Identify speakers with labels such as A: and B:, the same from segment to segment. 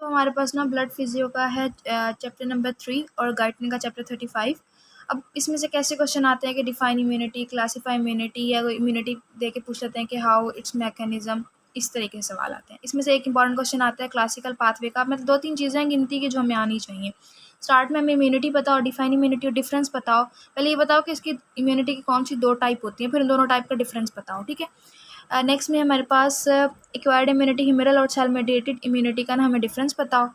A: तो हमारे पास ना ब्लड फिजियो का है चैप्टर नंबर 3 और गाइटनी का चैप्टर 35। अब इसमें से कैसे क्वेश्चन आते हैं कि डिफाइन इम्यूनिटी, क्लासीफाई इम्यूनिटी, या इम्यूनिटी दे के पूछ लेते हैं कि हाउ इट्स मैकेनिज्म, इस तरीके के सवाल आते हैं। इसमें से एक इंपॉर्टेंट क्वेश्चन आता है क्लासिकल पाथवे का। मतलब 2-3 चीज़ें हैं गिनती की जो हमें आनी चाहिए। स्टार्ट में हमें इम्यूनिटी बताओ, डिफाइन इम्यूनिटी और डिफरेंस बताओ। पहले ये बताओ कि इसकी इम्यूनिटी की कौन सी 2 टाइप होती है, फिर इन दोनों टाइप का डिफरेंस बताओ, ठीक है। नेक्स्ट में हमारे पास एक्वायर्ड इम्यूनिटी, ह्यूमरल और सेल मेडिएटेड इम्यूनिटी का ना हमें डिफरेंस बताओ,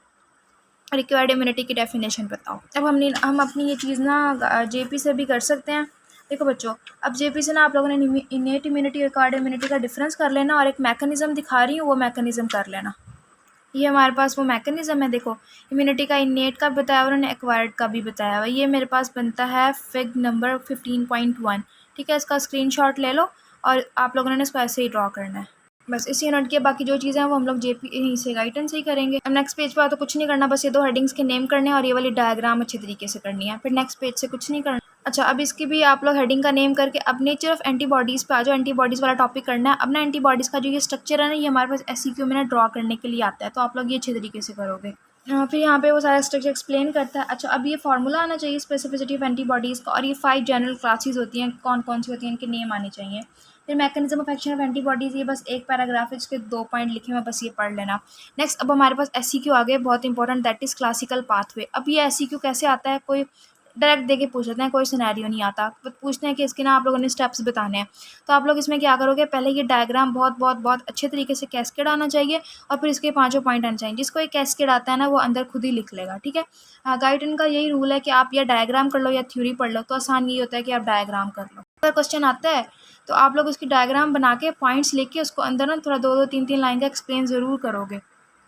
A: और एक्वायर्ड इम्यूनिटी की डेफिनेशन बताओ। अब हम अपनी ये चीज़ ना जेपी से भी कर सकते हैं। देखो बच्चों, अब जेपी से ना आप लोगों ने इनेट इम्यूनिटी और एक्वायर्ड इम्यूनिटी का डिफरेंस कर लेना, और एक मैकेनिज्म दिखा रही हूँ वो मैकेनिज्म कर लेना। ये हमारे पास वो मैकेनिज्म है। देखो, इम्यूनिटी का इनेट का बताया हुआ, उन्होंने एक्वायर्ड का भी बताया हुआ। ये मेरे पास बनता है फिग नंबर 15.1। ठीक है, इसका स्क्रीनशॉट ले लो और आप लोगों ने इसको ऐसे ही ड्रॉ करना है। बस इसी यूनिट के बाकी जो चीज़ें हैं वो हम लोग जेपी यहीं से गाइडेंस से ही करेंगे। अब नेक्स्ट पेज पर तो कुछ नहीं करना, बस ये 2 हेडिंग्स के नेम करने हैं और ये वाली डायग्राम अच्छे तरीके से करनी है। फिर नेक्स्ट पेज से कुछ नहीं करना। अच्छा, अब इसकी भी आप लोग हेडिंग का नेम करके अब नेचर ऑफ एंटीबॉडीज़ पे आ जाओ। एंटीबॉडीज़ वाला टॉपिक करना है। अब ना एंटीबॉडीज़ का जो ये स्ट्रक्चर है ना, ये हमारे पास एससीक्यू में ना ड्रॉ करने के लिए आता है, तो आप लोग ये अच्छे तरीके से करोगे। फिर यहाँ पे वो सारा स्ट्रक्चर एक्सप्लेन करता है। अच्छा, अब ये फार्मूला आना चाहिए स्पेसिफिसिटी ऑफ एंटीबॉडीज़ का, और ये 5 जनरल क्लासेस होती हैं, कौन कौन सी होती हैं, इनके नेम आने चाहिए। फिर mechanism of action of antibodies, ये बस एक पैराग्राफ है, इसके 2 पॉइंट लिखे हुए, बस ये पढ़ लेना। नेक्स्ट अब हमारे पास एससीक्यू आ गए, बहुत important, that is classical pathway. अब ये एससीक्यू कैसे आता है, कोई डायरेक्ट देके पूछ लेते हैं, कोई सिनेरियो नहीं आता, बस पूछते हैं कि इसके ना आप लोगों ने स्टेप्स बताने हैं। तो आप लोग इसमें क्या करोगे, पहले ये डायग्राम बहुत बहुत बहुत अच्छे तरीके से कैस्केड आना चाहिए, और फिर इसके 5 पॉइंट आने चाहिए। जिसको एक कैस्केड आता है ना, वो अंदर खुद ही लिख लेगा, ठीक है। गाइडन का यही रूल है कि आप या डायग्राम कर लो या थ्योरी पढ़ लो, तो आसान यही होता है कि आप डायग्राम कर लो। अगर क्वेश्चन आता है तो आप लोग उसकी डायग्राम बना के पॉइंट्स लेके उसको अंदर ना थोड़ा 2-2 3-3 लाइन का एक्सप्लेन ज़रूर करोगे,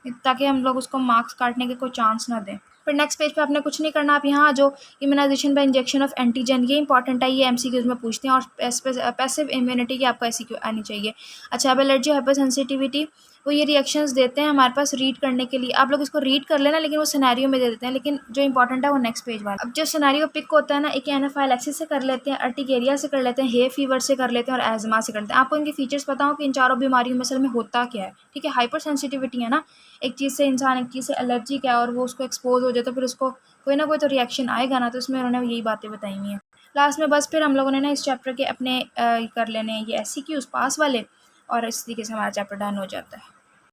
A: ताकि हम लोग उसको मार्क्स काटने के कोई चांस ना दें। फिर नेक्स्ट पेज पे आपने कुछ नहीं करना, आप यहाँ जो immunisation by injection of antigen, ये इंपॉर्टेंट है, ये एमसीक्यूज में पूछते हैं, और पैसिव इम्यूनिटी की आपको एमसीक्यू आनी चाहिए। अच्छा, अब एलर्जी हाइपर सेंसिटिविटी, वो ये रिएक्शंस देते हैं हमारे पास रीड करने के लिए, आप लोग इसको रीड कर लेना, लेकिन वो सिनेरियो में दे देते हैं, लेकिन जो इंपॉर्टेंट है वो नेक्स्ट पेज वाला। अब जो सिनेरियो पिक होता है ना, एक एनाफाइलैक्सिस से कर लेते हैं, अर्टिकेरिया से कर लेते हैं, हे फीवर से कर लेते हैं, और एजमा से करते हैं। आपको इनके फीचर्स पता हो कि इन चारों बीमारियों में असल में होता क्या है, ठीक है। हाइपर सेंसिटिविटी है ना, एक चीज़ से इंसान एक चीज़ से एलर्जी क्या है, और वो उसको एक्सपोज हो जाए तो फिर उसको कोई ना कोई तो रिएक्शन आएगा ना, तो इसमें उन्होंने यही बातें बताई हुई हैं। लास्ट में बस फिर हम लोगों ने ना इस चैप्टर के अपने कर लेने हैं ये एससीक्यूज पास वाले, और इस तरीके से हमारा चैप्टर डन हो जाता है।